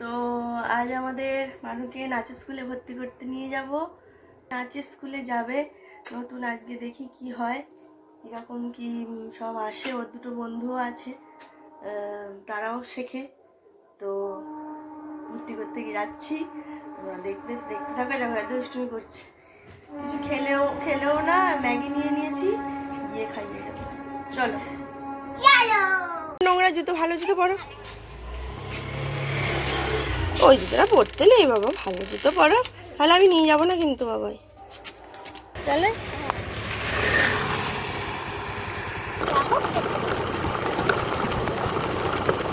তো আজ আমাদের মানুকে নাচের স্কুলে ভর্তি করতে নিয়ে যাব। নাচের স্কুলে যাবে নতুন, আজকে দেখি কি হয়, এরকম কি সব আসে। ওর দুটো বন্ধুও আছে, তারাও শেখে। তো ভর্তি করতে যাচ্ছি, তোমরা দেখতে থাকবে। দেখো এত দুষ্টুমি করছে, কিছু খেলেও না। ম্যাগি নিয়ে নিয়েছি, গিয়ে খাইয়ে দেবো। চলো চলো। নোংরা জুতো, ভালো জুতো পরো। ওই জুতোটা পরতে নেই বাবা, ভালো জুতো পরো। তাহলে আমি নিয়ে যাবো না কিন্তু বাবাই। চলে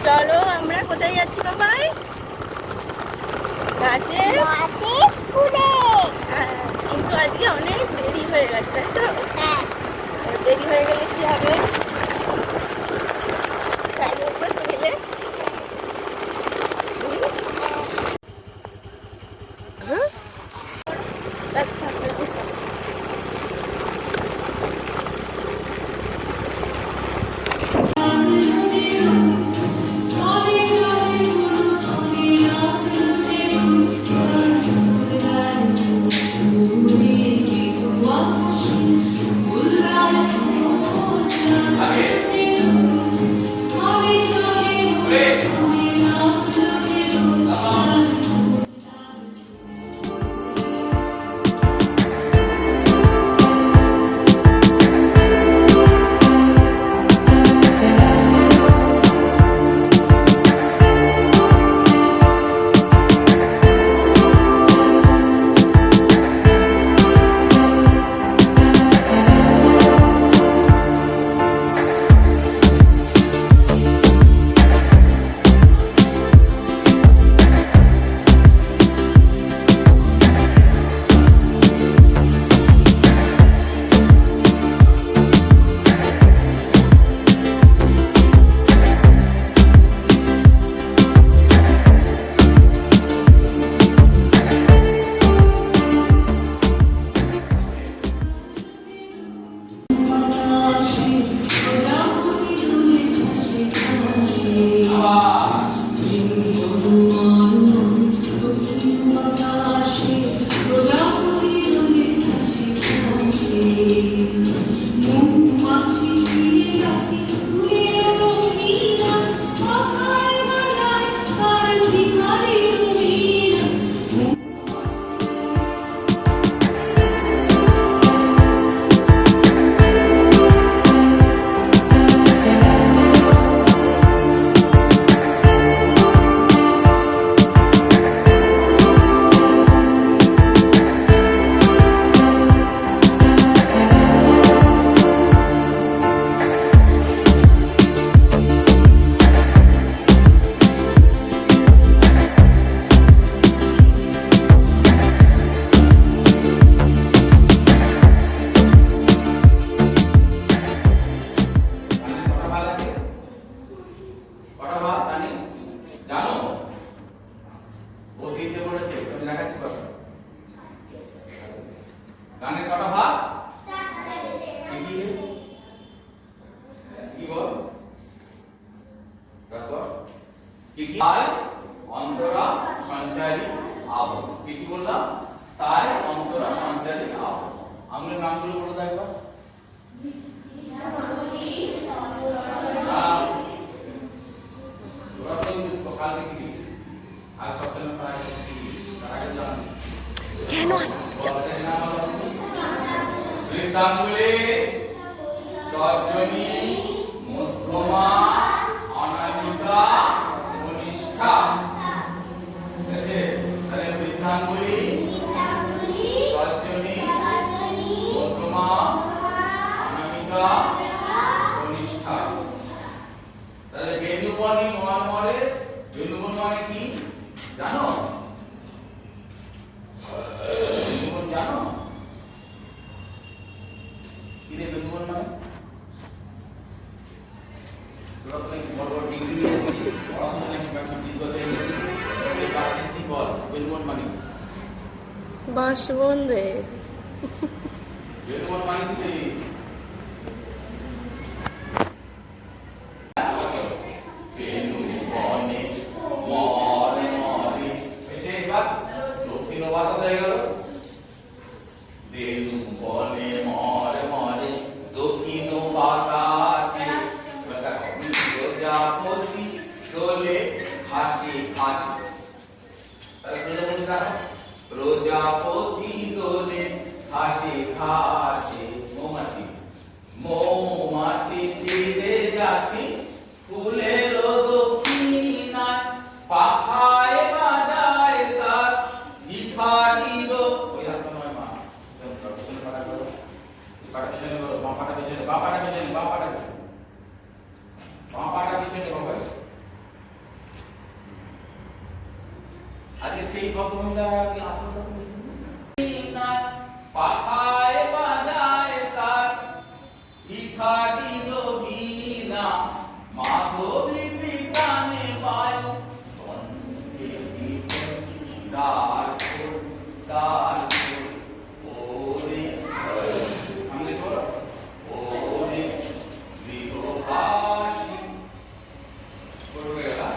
চলো, আমরা কোথায় যাচ্ছি বাবাই? নাচের স্কুলে। হ্যাঁ, কিন্তু আজকে অনেক দেরি হয়ে গেছে, তাই তো? হ্যাঁ, দেরি হয়ে গেলে কি হবে? অন্তরা সঞ্চারী আব, কি বললাম? তাই অন্তরা সঞ্চারী আব। আমাদের নামগুলো বলে দাও একবার। কেন আসছে? বৃদ্ধাঙ্গুলি, তর্জনী, মধ্যমা, অনামিকা, কনিষ্ঠা। ঠিক আছে, তাহলে বৃদ্ধাঙ্গুলি, তর্জনী, মধ্যমা, অনামিকা, কনিষ্ঠা। তাহলে বেনুবনি মর্মরে, বেনুবন মানে কি জানো? বেনুবন জানো? কি রে বেনুবন মানে? তোরা তো নাকি বড় বড় ডিগ্রি নিয়েছিস, পড়াশোনা নাকি ব্যাপার বিগত হয়ে গেছে, এই বাচ্চাটি বল বেনুবন মানে? বাঁশবন রে। বেনুবন মানে কি? বেনুবনে মর্মরে দোলে হাসি হাসি। তাহলে প্রজাপতিটা প্রজাপতি দোলে হাসি হাসি। মৌমাছি মৌমাছি ফিরে যাচ্ছি ফুলের দক্ষিণায় পাখায় বাজায় তার ভিখারির। ওই হাতটা নয় মা, পিছনে পাটা করো, পাটা পিছনে করো, বাঁ পাটা পিছনে, বাঁ পাটা পিছনে, বাঁ পাটা পিছনে, বাঁ পাটা পিছনে বাবা। আজকে সেই ভদ্রমহিলা কি আসল পাখায় বাজায় তার ভিখারির বীণা মাধবী বিতানে বায়ু বন্দে দ্বার খোল দ্বার খোল ওরে আমি বলো ওরে গৃহবাসী বলবে গেলা।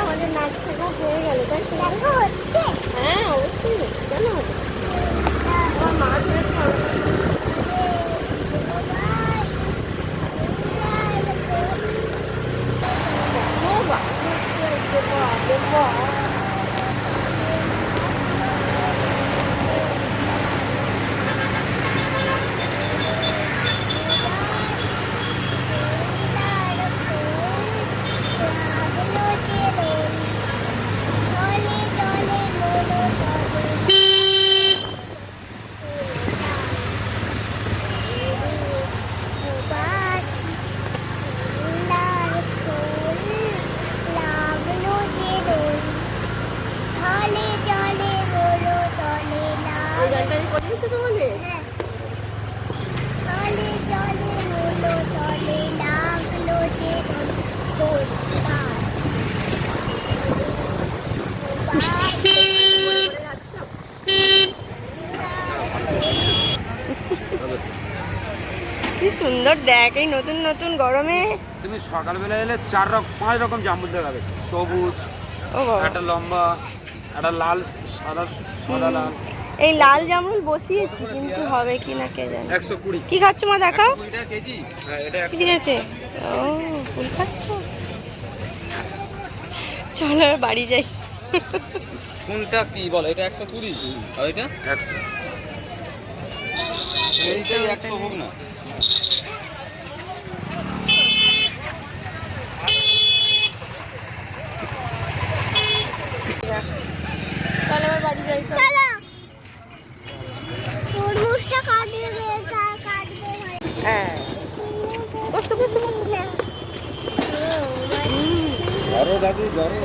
আমাদের নাচ শেখা হয়ে গেল, তাই তো? হ্যাঁ অবশ্যই হচ্ছে, কেন হবে? আমার মা কি সুন্দর দেখ, এই নতুন নতুন গরমে। তুমি সকালবেলা এলে 5 রকম জামরুল দেখাবে। সবুজ, ও বাবা, একটা লম্বা, একটা লাল, সাদা সাদা লাল। এই লাল জামরুল বসিয়েছি, কিন্তু হবে কি না কে জানে। 120 কি খাচ্ছ মা, দেখাও 120 টাকা কেজি। হ্যাঁ, এটা কি দিয়েছে। ও, ফুল খাচ্ছ। চলো এবার বাড়ি যাই। কোনটা কি বলো? এটা 120 আর এটা 100। এইটাই 100 হোক না। চলো এবার বাড়ি যাই। চলো তরমুজটা কাটবে হ্যাঁ, বসো বসো বসো। ধরো দাদু, ধরো।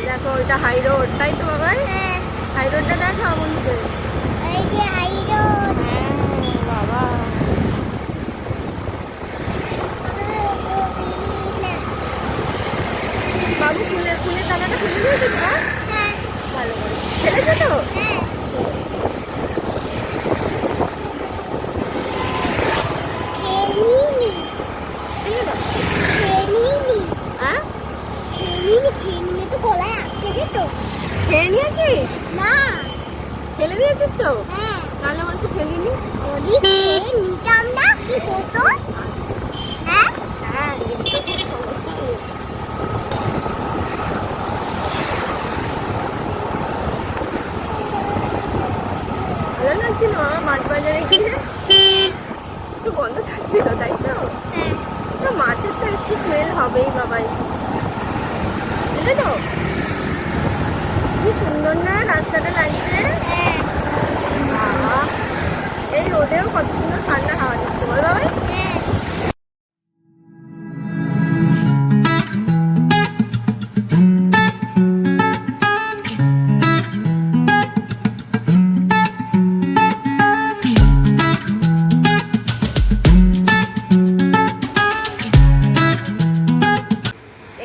দেখো ওইটা হাই রোড, তাই তো বাবাই? হাই রোডটা দেখাও বন্ধুদের। হ্যাঁ বাবা, বাবু ফুলের দানাটা খুলে দিয়েছে তো? ভালো করে খেলেছে তো? খেয়ে দাও। হ্যাঁ, খেয়ে নিয়েছিস? ফেলে দিয়েছিস তো? তাহলে বলছি ফেলিনি। হ্যাঁ, এদিকে কোনো সমস্যা নেই। ভালো লাগছিল বাবা মাছ বাজারে গিয়ে, একটু গন্ধ ছাড়ছিল তাই তো? না, মাছের তো একটু স্মেল হবেই বাবাই, বুঝলে তো? কি সুন্দর না রাস্তাটা লাগছে। বাবা, এই রোদেও কত সুন্দর ঠান্ডা হাওয়া দিচ্ছে, বল বাবাই?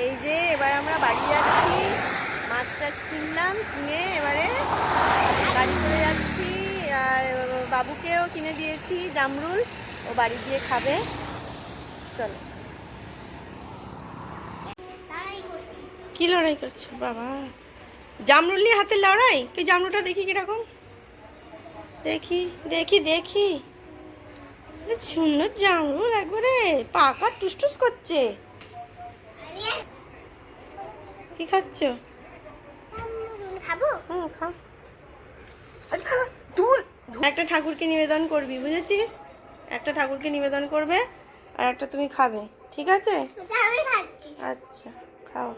এই যে এবার আমরা বাড়ি যাচ্ছি, মাছ টাছ কিনলাম, কিনে এবারে বাড়ি চলে যাচ্ছি। আর বাবুকেও কিনে দিয়েছি জামরুল, ও বাড়ি গিয়ে খাবে। চলো। কি লড়াই করছো বাবা? জামরুল নিয়ে হাতের লড়াই? কি জামরুলটা দেখি কিরকম, দেখি দেখি দেখি। সুন্দর জামরুল, একবারে পাকা টুসটুস করছে। কি খাচ্ছ? খাবো। হ্যাঁ খা। একটা ঠাকুরকে নিবেদন করবি, বুঝেছিস? একটা ঠাকুরকে নিবেদন করবে আর একটা তুমি খাবে, ঠিক আছে? আমি খাচ্ছি। আচ্ছা, খাও।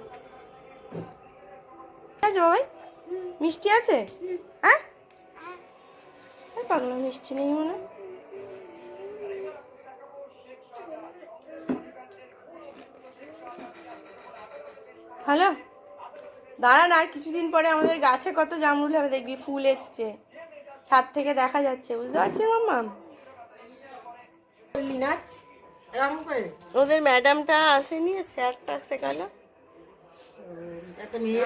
ঠিক আছে বাবাই? মিষ্টি আছে? হ্যাঁ, পাগলা মিষ্টি নেই মনে হয়। হ্যালো, দাঁড়ান, আর কিছুদিন পরে আমাদের গাছে কত জামরুল হবে দেখবি, ফুল এসছে, ছাদ থেকে দেখা যাচ্ছে, বুঝতে পারছিস মাম্মা? ওদের ম্যাডামটা আসেনি, স্যারটা শেখালো, একটা মেয়ে